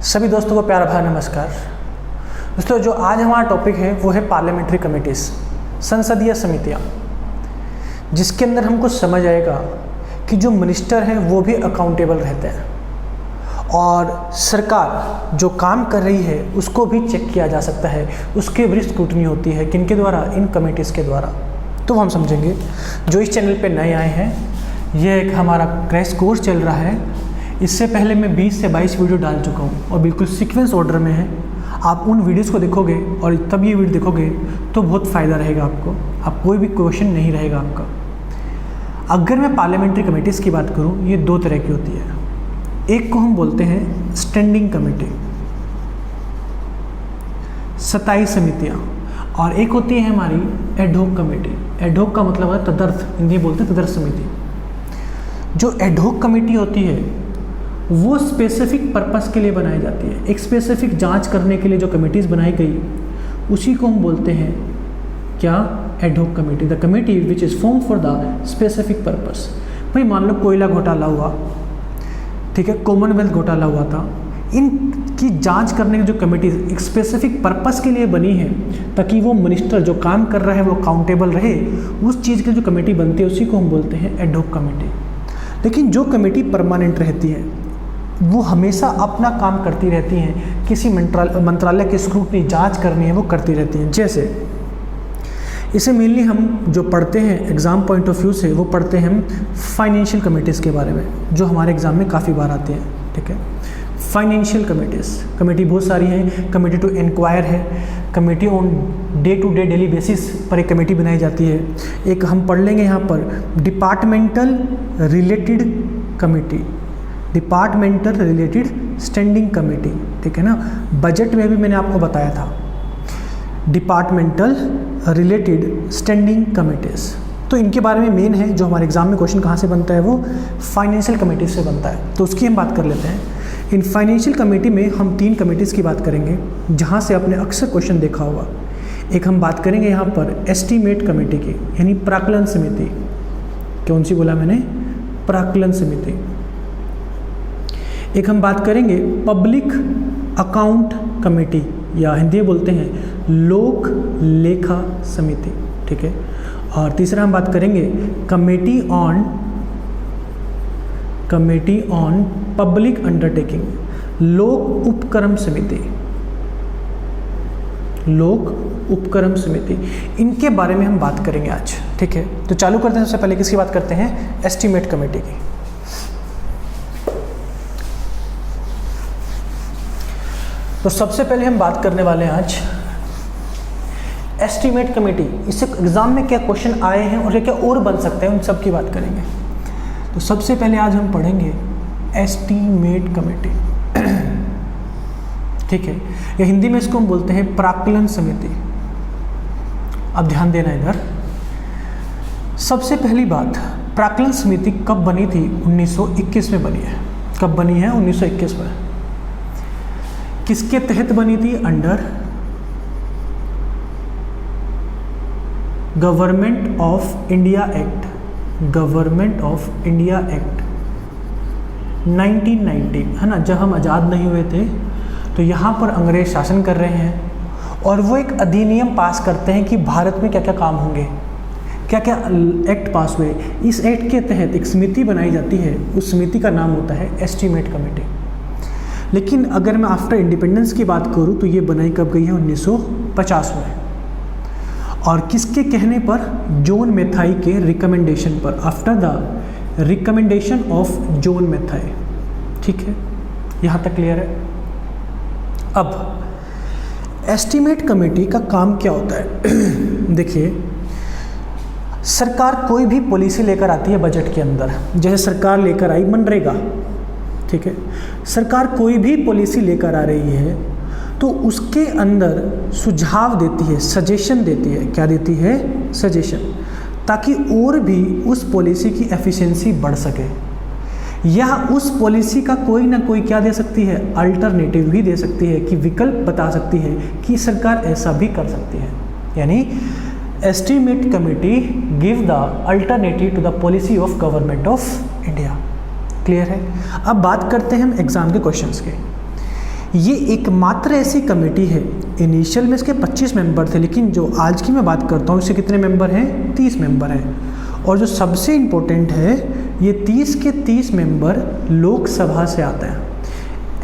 सभी दोस्तों को प्यारा भरा नमस्कार। दोस्तों जो आज हमारा टॉपिक है वो है पार्लियामेंट्री कमेटीज़, संसदीय समितियाँ, जिसके अंदर हमको समझ आएगा कि जो मिनिस्टर हैं वो भी अकाउंटेबल रहते हैं और सरकार जो काम कर रही है उसको भी चेक किया जा सकता है, उसके भी स्क्रूटनी होती है किनके द्वारा, इन कमेटीज़ के द्वारा। तो हम समझेंगे। जो इस चैनल पे नए आए हैं, ये एक हमारा क्रैश कोर्स चल रहा है। इससे पहले मैं 20 से 22 वीडियो डाल चुका हूँ और बिल्कुल सीक्वेंस ऑर्डर में है। आप उन वीडियोज़ को देखोगे और तब ये वीडियो देखोगे तो बहुत फ़ायदा रहेगा आपको। आप कोई भी क्वेश्चन नहीं रहेगा आपका। अगर मैं पार्लियामेंट्री कमेटीज़ की बात करूँ, ये दो तरह की होती है। एक को हम बोलते हैं स्टैंडिंग कमेटी, स्थायी समितियाँ, और एक होती है हमारी एडहॉक कमेटी। एडहॉक का मतलब है तदर्थ, हिंदी बोलते हैं तदर्थ समिति। जो एडहॉक कमेटी होती है वो स्पेसिफिक पर्पस के लिए बनाई जाती है। एक स्पेसिफिक जांच करने के लिए जो कमेटीज़ बनाई गई उसी को हम बोलते हैं क्या, ad hoc committee. The committee which is form for the specific purpose. भाई मान लो कोयला घोटाला हुआ, ठीक है, कॉमनवेल्थ घोटाला हुआ था, इनकी जांच करने की जो कमेटी एक स्पेसिफिक पर्पस के लिए बनी है ताकि वो मिनिस्टर जो काम कर रहा है वो अकाउंटेबल रहे, उस चीज़ की जो कमेटी बनती है उसी को हम बोलते हैं एडहॉक कमेटी। लेकिन जो कमेटी परमानेंट रहती है वो हमेशा अपना काम करती रहती हैं, किसी मंत्रालय की स्क्रूटनी जांच करनी है वो करती रहती हैं। जैसे इसे मेनली हम जो पढ़ते हैं एग्ज़ाम पॉइंट ऑफ व्यू से, वो पढ़ते हैं हम फाइनेंशियल कमेटीज़ के बारे में, जो हमारे एग्ज़ाम में काफ़ी बार आते हैं। ठीक है, फाइनेंशियल कमेटीज़, कमेटी बहुत सारी हैं। कमेटी टू इंक्वायर है, committee on day to day daily basis पर एक कमेटी बनाई जाती है। एक हम पढ़ लेंगे यहाँ पर departmental related committee, departmental related standing committee. ठीक है ना, बजट में भी मैंने आपको बताया था डिपार्टमेंटल रिलेटेड स्टैंडिंग कमेटीज़। तो इनके बारे में मेन है, जो हमारे एग्जाम में क्वेश्चन कहाँ से बनता है वो फाइनेंशियल कमेटी से बनता है, तो उसकी हम बात कर लेते हैं। इन फाइनेंशियल कमेटी में हम 3 कमेटीज़ की बात करेंगे जहाँ से आपने अक्सर क्वेश्चन देखा होगा। एक हम बात करेंगे यहाँ पर एस्टीमेट कमेटी की, यानी प्राक्कलन समिति। कौन सी बोला मैंने? प्राक्कलन समिति। एक हम बात करेंगे पब्लिक अकाउंट कमेटी, या हिंदी में बोलते हैं लोक लेखा समिति। ठीक है, और तीसरा हम बात करेंगे कमेटी ऑन पब्लिक अंडरटेकिंग, लोक उपक्रम समिति, लोक उपक्रम समिति। इनके बारे में हम बात करेंगे आज। ठीक है, तो चालू करते हैं। सबसे पहले किसकी बात करते हैं? एस्टीमेट कमेटी की। तो सबसे पहले हम बात करने वाले हैं आज एस्टीमेट कमेटी। इससे एग्जाम में क्या क्वेश्चन आए हैं और क्या और बन सकते हैं, उन सब की बात करेंगे। तो सबसे पहले आज हम पढ़ेंगे एस्टीमेट कमेटी। ठीक है, या हिंदी में इसको हम बोलते हैं प्राक्कलन समिति। अब ध्यान देना इधर। सबसे पहली बात, प्राक्कलन समिति कब बनी थी? 1921 में बनी है। कब बनी है? 1921 में। किसके तहत बनी थी? Under government of India act, government of India act 1990, है ना। जब हम आज़ाद नहीं हुए थे तो यहाँ पर अंग्रेज शासन कर रहे हैं और वो एक अधिनियम पास करते हैं कि भारत में क्या क्या काम होंगे, क्या क्या एक्ट पास हुए। इस एक्ट के तहत एक समिति बनाई जाती है, उस समिति का नाम होता है एस्टीमेट कमेटी। लेकिन अगर मैं आफ्टर इंडिपेंडेंस की बात करूं तो ये बनाई कब गई है? 1950 में। और किसके कहने पर? जॉन मैथाई के रिकमेंडेशन पर, after the recommendation of John Mathai. ठीक है, यहाँ तक क्लियर है। अब एस्टीमेट कमेटी का काम क्या होता है? देखिए, सरकार कोई भी पॉलिसी लेकर आती है बजट के अंदर। जैसे सरकार लेकर आई मनरेगा, ठीक है, सरकार कोई भी पॉलिसी लेकर आ रही है तो उसके अंदर सुझाव देती है, सजेशन देती है। क्या देती है? सजेशन, ताकि और भी उस पॉलिसी की एफिशिएंसी बढ़ सके, या उस पॉलिसी का कोई ना कोई क्या दे सकती है? अल्टरनेटिव भी दे सकती है, कि विकल्प बता सकती है कि सरकार ऐसा भी कर सकती है। यानी estimate committee give the alternative to the policy of government of India. Clear है। अब बात करते हैं हम एग्जाम के क्वेश्चंस के। ये एकमात्र ऐसी कमेटी है, इनिशियल में इसके 25 मेंबर थे, लेकिन जो आज की मैं बात करता हूँ इससे कितने मेंबर हैं, 30 मेंबर हैं। और जो सबसे इम्पोर्टेंट है, ये 30 के 30 मेंबर लोकसभा से आते हैं।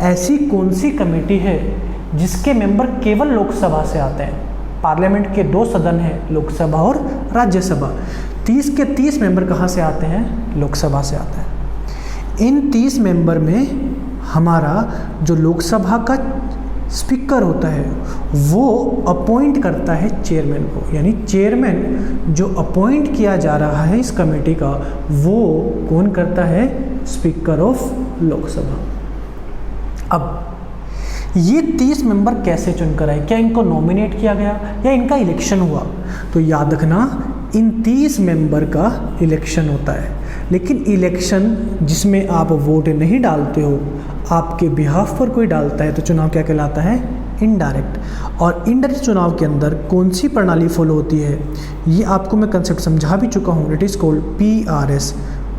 ऐसी कौन सी कमेटी है जिसके मेंबर केवल लोकसभा से आते हैं? पार्लियामेंट के 2 सदन हैं, लोकसभा और राज्यसभा। 30 के 30 मेंबर कहाँ से आते हैं? लोकसभा से आते हैं। इन 30 मेंबर में हमारा जो लोकसभा का स्पीकर होता है वो अपॉइंट करता है चेयरमैन को, यानी चेयरमैन जो अपॉइंट किया जा रहा है इस कमेटी का, वो कौन करता है? Speaker of Lok Sabha. अब ये 30 मेंबर कैसे चुनकर आए? क्या इनको नॉमिनेट किया गया या इनका इलेक्शन हुआ? तो याद रखना, इन 30 मेंबर का इलेक्शन होता है, लेकिन इलेक्शन जिसमें आप वोट नहीं डालते हो, आपके बिहाफ पर कोई डालता है, तो चुनाव क्या कहलाता है? इनडायरेक्ट। और इनडायरेक्ट चुनाव के अंदर कौन सी प्रणाली फॉलो होती है, ये आपको मैं कंसेप्ट समझा भी चुका हूँ। It is called PRS,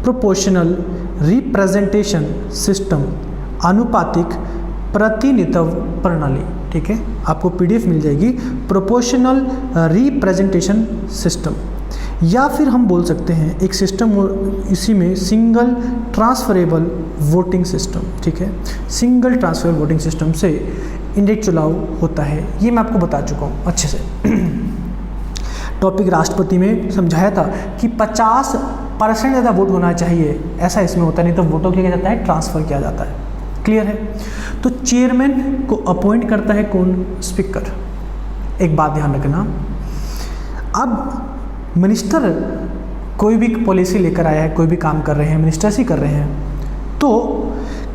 proportional representation system, आनुपातिक प्रतिनिधित्व प्रणाली। ठीक है, आपको PDF मिल जाएगी, प्रोपोर्शनल रिप्रेजेंटेशन सिस्टम। या फिर हम बोल सकते हैं एक सिस्टम इसी में सिंगल ट्रांसफरेबल वोटिंग सिस्टम। ठीक है, सिंगल ट्रांसफरेबल वोटिंग सिस्टम से इंडायरेक्ट चुनाव होता है, ये मैं आपको बता चुका हूँ अच्छे से। टॉपिक राष्ट्रपति में समझाया था कि 50% ज़्यादा वोट होना चाहिए, ऐसा इसमें होता नहीं तो वोटों किया जाता है, ट्रांसफ़र किया जाता है। क्लियर है? तो चेयरमैन को अपॉइंट करता है कौन? स्पीकर। एक बात ध्यान रखना, अब मिनिस्टर कोई भी पॉलिसी लेकर आया है, कोई भी काम कर रहे हैं, मिनिस्टर्स ही कर रहे हैं, तो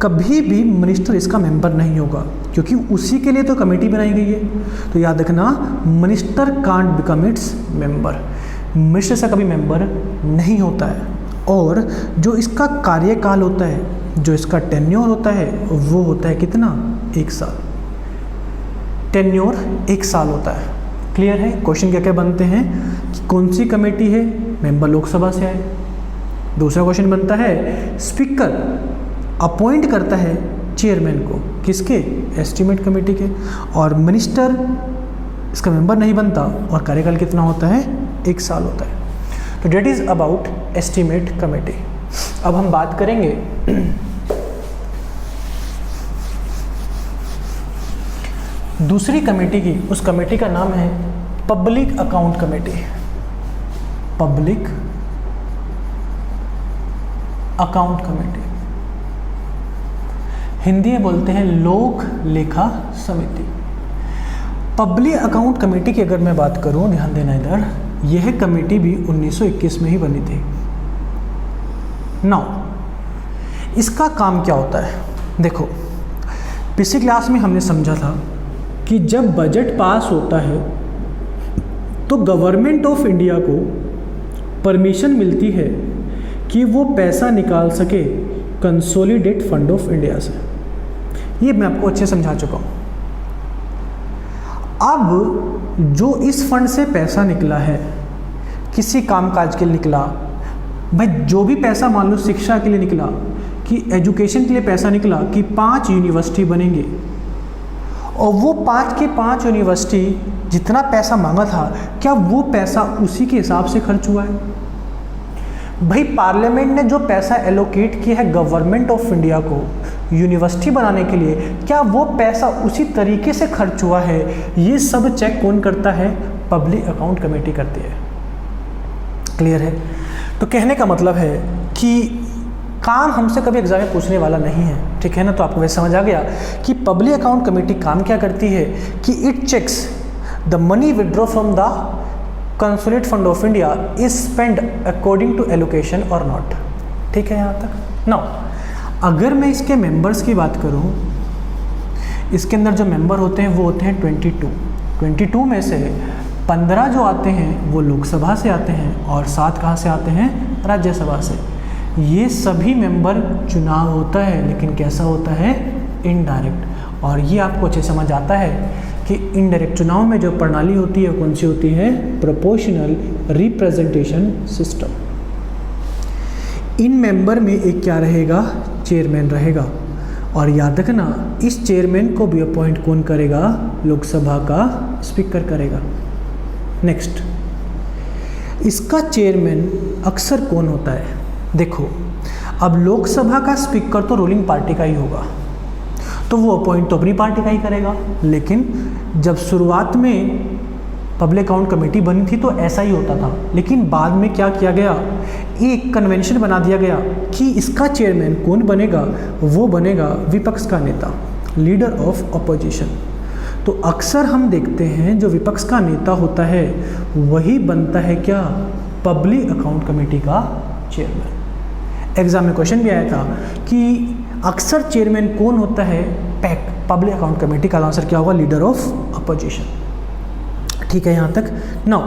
कभी भी मिनिस्टर इसका मेंबर नहीं होगा, क्योंकि उसी के लिए तो कमेटी बनाई गई है। तो याद रखना, minister can't become its member, minister से कभी मेंबर नहीं होता है। और जो इसका कार्यकाल होता है, जो इसका टेन्योर होता है, वो होता है कितना? 1 साल। टेन्योर 1 साल होता है। क्लियर है? क्वेश्चन क्या क्या बनते हैं कि कौन सी कमेटी है, मेंबर लोकसभा से आए। दूसरा क्वेश्चन बनता है, स्पीकर अपॉइंट करता है चेयरमैन को, किसके? एस्टीमेट कमेटी के। और मिनिस्टर इसका मेंबर नहीं बनता और कार्यकाल कितना होता है? 1 साल होता है। तो that is about estimate committee. अब हम बात करेंगे दूसरी कमेटी की। उस कमेटी का नाम है public account committee. Public account committee, Hindi में बोलते हैं लोक लेखा समिति। पब्लिक अकाउंट कमेटी की अगर मैं बात करूं, ध्यान देना इधर, यह कमेटी भी 1921 में ही बनी थी। नाउ इसका काम क्या होता है? देखो, पिछली क्लास में हमने समझा था कि जब बजट पास होता है तो गवर्नमेंट ऑफ इंडिया को परमिशन मिलती है कि वो पैसा निकाल सके कंसोलिडेट फंड ऑफ इंडिया से। ये मैं आपको अच्छे समझा चुका हूँ। अब जो इस फंड से पैसा निकला है, किसी कामकाज के लिए निकला, भाई जो भी पैसा मान लो शिक्षा के लिए निकला, कि एजुकेशन के लिए पैसा निकला कि 5 यूनिवर्सिटी बनेंगे, और वो 5 के 5 यूनिवर्सिटी जितना पैसा मांगा था, क्या वो पैसा उसी के हिसाब से खर्च हुआ है? भाई पार्लियामेंट ने जो पैसा एलोकेट किया है गवर्नमेंट ऑफ इंडिया को यूनिवर्सिटी बनाने के लिए, क्या वो पैसा उसी तरीके से खर्च हुआ है? ये सब चेक कौन करता है? पब्लिक अकाउंट कमेटी करती है। क्लियर है? तो कहने का मतलब है कि काम हमसे कभी एग्जाम में पूछने वाला नहीं है, ठीक है ना? तो आपको वैसे समझ आ गया कि पब्लिक अकाउंट कमेटी काम क्या करती है कि it checks the money withdraw from the consolidated fund of India is spend according to allocation और नॉट। ठीक है यहाँ तक? नाउ अगर मैं इसके मेंबर्स की बात करूँ, इसके अंदर जो मेंबर होते हैं वो होते हैं 22 में से 15 जो आते हैं वो लोकसभा से आते हैं और 7 कहाँ से आते हैं? राज्यसभा से। ये सभी मेंबर चुनाव होता है, लेकिन कैसा होता है? इनडायरेक्ट। और ये आपको अच्छे समझ आता है कि इनडायरेक्ट चुनाव में जो प्रणाली होती है कौन सी होती है? Proportional representation system. इन मेंबर में एक क्या रहेगा? चेयरमैन रहेगा, और याद रखना इस चेयरमैन को भी अपॉइंट कौन करेगा? लोकसभा का स्पीकर करेगा। नेक्स्ट, इसका चेयरमैन अक्सर कौन होता है? देखो, अब लोकसभा का स्पीकर तो रूलिंग पार्टी का ही होगा, तो वो अपॉइंट तो अपनी पार्टी का ही करेगा। लेकिन जब शुरुआत में पब्लिक अकाउंट कमेटी बनी थी तो ऐसा ही होता था, लेकिन बाद में क्या किया गया, एक कन्वेंशन बना दिया गया कि इसका चेयरमैन कौन बनेगा? वो बनेगा विपक्ष का नेता, लीडर ऑफ अपोजिशन। तो अक्सर हम देखते हैं जो विपक्ष का नेता होता है वही बनता है क्या? पब्लिक अकाउंट कमेटी का चेयरमैन। एग्जाम में क्वेश्चन भी आया था कि अक्सर चेयरमैन कौन होता है? पैक, पब्लिक अकाउंट कमेटी का आंसर क्या होगा? Leader of opposition. ठीक है यहाँ तक। नाउ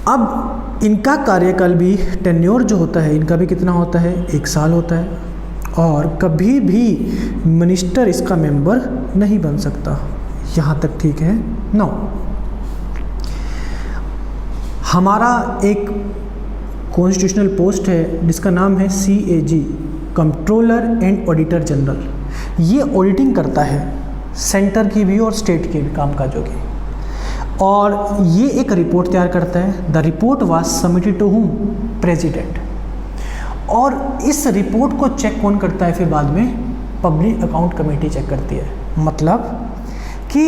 अब इनका कार्यकाल भी, टेन्योर जो होता है इनका भी कितना होता है? 1 साल होता है, और कभी भी मिनिस्टर इसका मेंबर नहीं बन सकता। यहाँ तक ठीक है। नाउ हमारा एक कॉन्स्टिट्यूशनल पोस्ट है जिसका नाम है CAG, controller and auditor general. ये ऑडिटिंग करता है सेंटर की भी और स्टेट के भी कामकाजों की, और ये एक रिपोर्ट तैयार करता है। The report was submitted to whom? President. और इस रिपोर्ट को चेक कौन करता है? फिर बाद में पब्लिक अकाउंट कमेटी चेक करती है। मतलब कि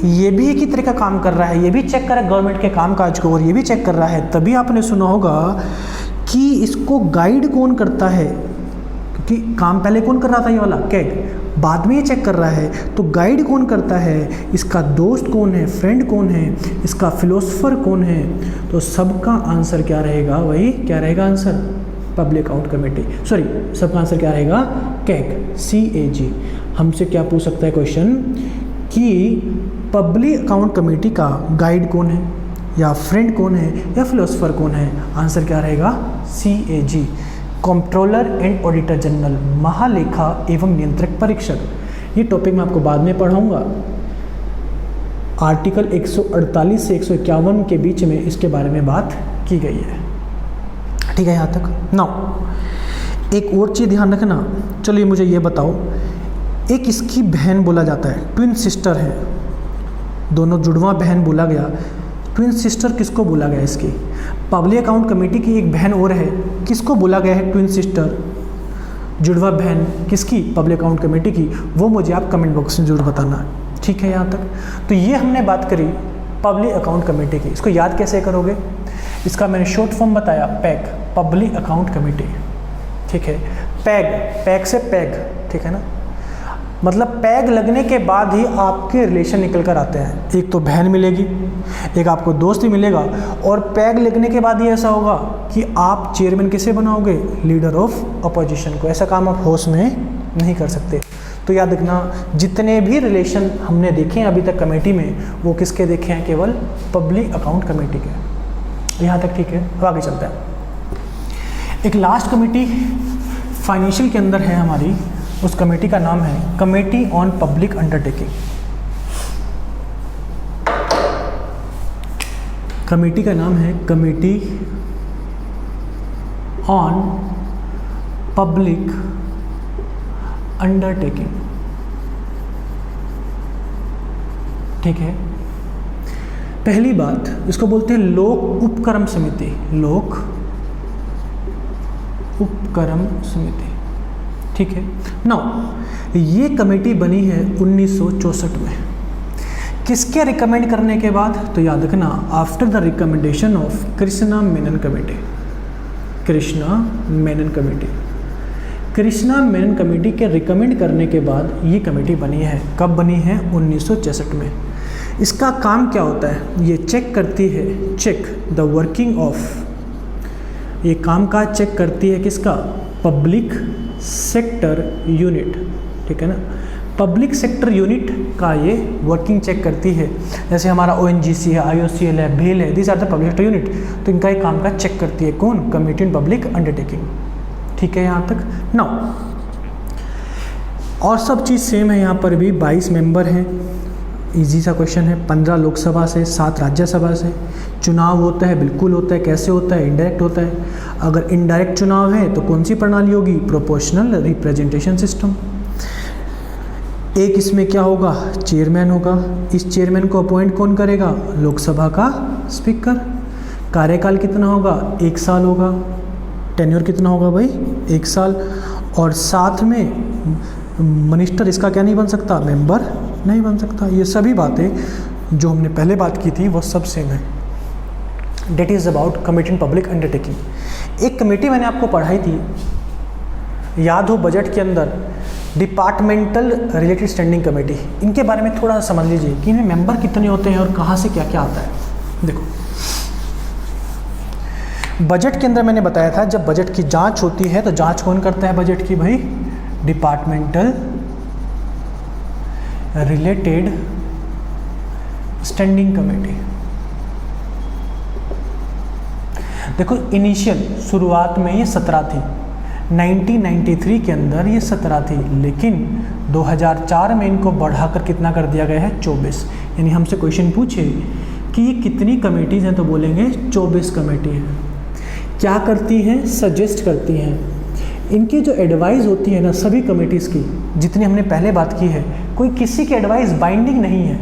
ये भी एक ही तरह का काम कर रहा है, ये भी चेक कर रहा है गवर्नमेंट के कामकाज को, और ये भी चेक कर रहा है। तभी आपने सुना होगा कि इसको गाइड कौन करता है, क्योंकि काम पहले कौन कर रहा था? ये वाला कैग, बाद में ये चेक कर रहा है। तो गाइड कौन करता है? इसका दोस्त कौन है, फ्रेंड कौन है, इसका फिलोसफर कौन है? तो सबका आंसर क्या रहेगा? वही क्या रहेगा answer? Public account committee. Sorry, सबका आंसर क्या रहेगा? CAG, CAG। हमसे क्या पूछ सकता है क्वेश्चन कि पब्लिक अकाउंट कमेटी का गाइड कौन है, या फ्रेंड कौन है, या फिलोसफर कौन है? आंसर क्या रहेगा? CAG, controller and auditor general, महालेखा एवं नियंत्रक परीक्षक। ये टॉपिक मैं आपको बाद में पढ़ाऊंगा। आर्टिकल 148 से 151 के बीच में इसके बारे में बात की गई है। ठीक है यहाँ तक। नाउ एक और चीज़ ध्यान रखना। चलिए मुझे ये बताओ, एक इसकी बहन बोला जाता है, ट्विन सिस्टर है, दोनों जुड़वा बहन बोला गया। ट्विन सिस्टर किसको बोला गया? इसकी पब्लिक अकाउंट कमेटी की एक बहन और है, किसको बोला गया है ट्विन सिस्टर, जुड़वा बहन किसकी? पब्लिक अकाउंट कमेटी की। वो मुझे आप कमेंट बॉक्स में जरूर बताना। ठीक है यहाँ तक। तो ये हमने बात करी पब्लिक अकाउंट कमेटी की। इसको याद कैसे करोगे? इसका मैंने शॉर्ट फॉर्म बताया, पैग, पब्लिक अकाउंट कमेटी। ठीक है, पैग, पैग से पैग, ठीक है ना, मतलब पैग लगने के बाद ही आपके रिलेशन निकल कर आते हैं। एक तो बहन मिलेगी, एक आपको दोस्त भी मिलेगा, और पैग लगने के बाद ही ऐसा होगा कि आप चेयरमैन किसे बनाओगे? लीडर ऑफ अपोजिशन को। ऐसा काम आप होश में नहीं कर सकते। तो याद रखना, जितने भी रिलेशन हमने देखे हैं अभी तक कमेटी में, वो किसके देखे हैं? केवल पब्लिक अकाउंट कमेटी के। यहाँ तक ठीक है। अब आगे चलते हैं। एक लास्ट कमेटी फाइनेंशियल के अंदर है हमारी, उस कमेटी का नाम है committee on public undertaking. Committee का नाम है कमेटी ऑन पब्लिक अंडरटेकिंग। ठीक है। पहली बात, इसको बोलते हैं लोक उपक्रम समिति। लोक उपक्रम समिति। ठीक है। नाउ ये कमेटी बनी है 1964 में। किसके रिकमेंड करने के बाद? तो याद रखना, after the recommendation of Krishna Menon committee. Krishna Menon committee. Krishna Menon committee के रिकमेंड करने के बाद ये कमेटी बनी है। कब बनी है? 1964 में। इसका काम क्या होता है? ये चेक करती है, चेक द वर्किंग ऑफ, ये काम काज चेक करती है किसका? Public sector unit. ठीक है ना, पब्लिक सेक्टर यूनिट का ये वर्किंग चेक करती है। जैसे हमारा ONGC है, IOCL है, भेल है, this are the public sector unit. तो इनका एक काम का चेक करती है कौन? Committee on public undertaking. ठीक है यहाँ तक। नाउ और सब चीज़ सेम है यहाँ पर भी। 22 मेंबर हैं, इजी सा क्वेश्चन है। 15 लोकसभा से, 7 राज्यसभा से। चुनाव होता है, बिल्कुल होता है। कैसे होता है? इनडायरेक्ट होता है। अगर इनडायरेक्ट चुनाव है तो कौन सी प्रणाली होगी? Proportional representation system. एक इसमें क्या होगा, चेयरमैन होगा। इस चेयरमैन को अपॉइंट कौन करेगा, लोकसभा का स्पीकर। कार्यकाल कितना होगा, 1 साल होगा। टेन्योर कितना होगा भाई, 1 साल। और साथ में मिनिस्टर इसका क्या नहीं बन सकता, मेंबर नहीं बन सकता। ये सभी बातें जो हमने पहले बात की थी वो सब सेम है। That is about committee in public undertaking. एक कमेटी मैंने आपको पढ़ाई थी, याद हो, बजट के अंदर, डिपार्टमेंटल रिलेटेड स्टैंडिंग कमेटी। इनके बारे में थोड़ा सा समझ लीजिए कि इनमें मेंबर कितने होते हैं और कहाँ से क्या क्या आता है। देखो, बजट के अंदर मैंने बताया था जब बजट की जांच होती है तो जांच कौन करता है बजट की भाई, डिपार्टमेंटल रिलेटेड स्टैंडिंग कमेटी। देखो, इनिशियल शुरुआत में ये 17 थी, 1993 के अंदर ये 17 थी, लेकिन 2004 में इनको बढ़ाकर कितना कर दिया गया है, 24। यानी हमसे क्वेश्चन पूछे कि ये कितनी कमेटीज़ हैं तो बोलेंगे 24 कमेटी हैं। क्या करती हैं, सजेस्ट करती हैं। इनकी जो एडवाइस होती है ना सभी कमेटीज़ की, जितनी हमने पहले बात की है, कोई किसी की एडवाइस बाइंडिंग नहीं है,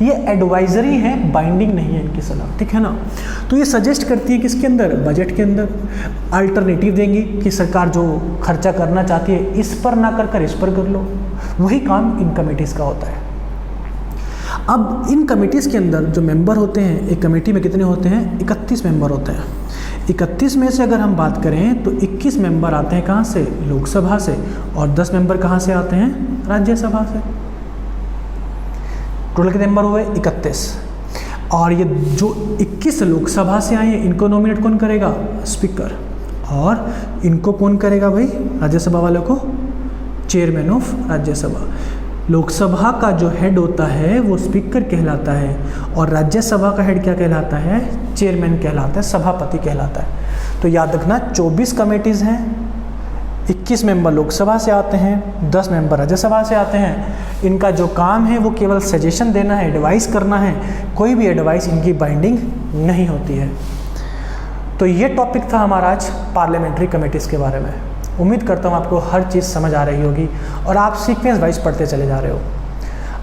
ये एडवाइजरी है, बाइंडिंग नहीं है इनकी सलाह, ठीक है ना। तो ये सजेस्ट करती है किसके अंदर, बजट के अंदर। अल्टरनेटिव देंगी कि सरकार जो खर्चा करना चाहती है इस पर ना कर इस पर कर लो, वही काम इन कमेटीज़ का होता है। अब इन कमेटीज़ के अंदर जो मेंबर होते हैं, एक कमेटी में कितने होते हैं, 31 मेंबर होते हैं। 31 में से अगर हम बात करें तो 21 मेंबर आते हैं कहाँ से, लोकसभा से, और 10 मेंबर कहाँ से आते हैं, राज्यसभा से। टोटल कितने मेंबर हुए, 31। और ये जो 21 लोकसभा से आए हैं इनको नॉमिनेट कौन करेगा, स्पीकर। और इनको कौन करेगा भाई, राज्यसभा वालों को, चेयरमैन ऑफ राज्यसभा। लोकसभा का जो हेड होता है वो स्पीकर कहलाता है, और राज्यसभा का हेड क्या कहलाता है, चेयरमैन कहलाता है, सभापति कहलाता है। तो याद रखना 24 कमेटीज़ हैं, 21 मेंबर लोकसभा से आते हैं, 10 मेंबर राज्यसभा से आते हैं। इनका जो काम है वो केवल सजेशन देना है, एडवाइस करना है, कोई भी एडवाइस इनकी बाइंडिंग नहीं होती है। तो ये टॉपिक था हमारा आज पार्लियामेंट्री कमेटीज़ के बारे में। उम्मीद करता हूँ आपको हर चीज़ समझ आ रही होगी और आप सीक्वेंस वाइज पढ़ते चले जा रहे हो।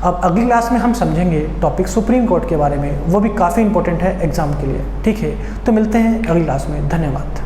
अब अगली क्लास में हम समझेंगे टॉपिक सुप्रीम कोर्ट के बारे में, वो भी काफ़ी इंपॉर्टेंट है एग्ज़ाम के लिए, ठीक है। तो मिलते हैं अगली क्लास में, धन्यवाद।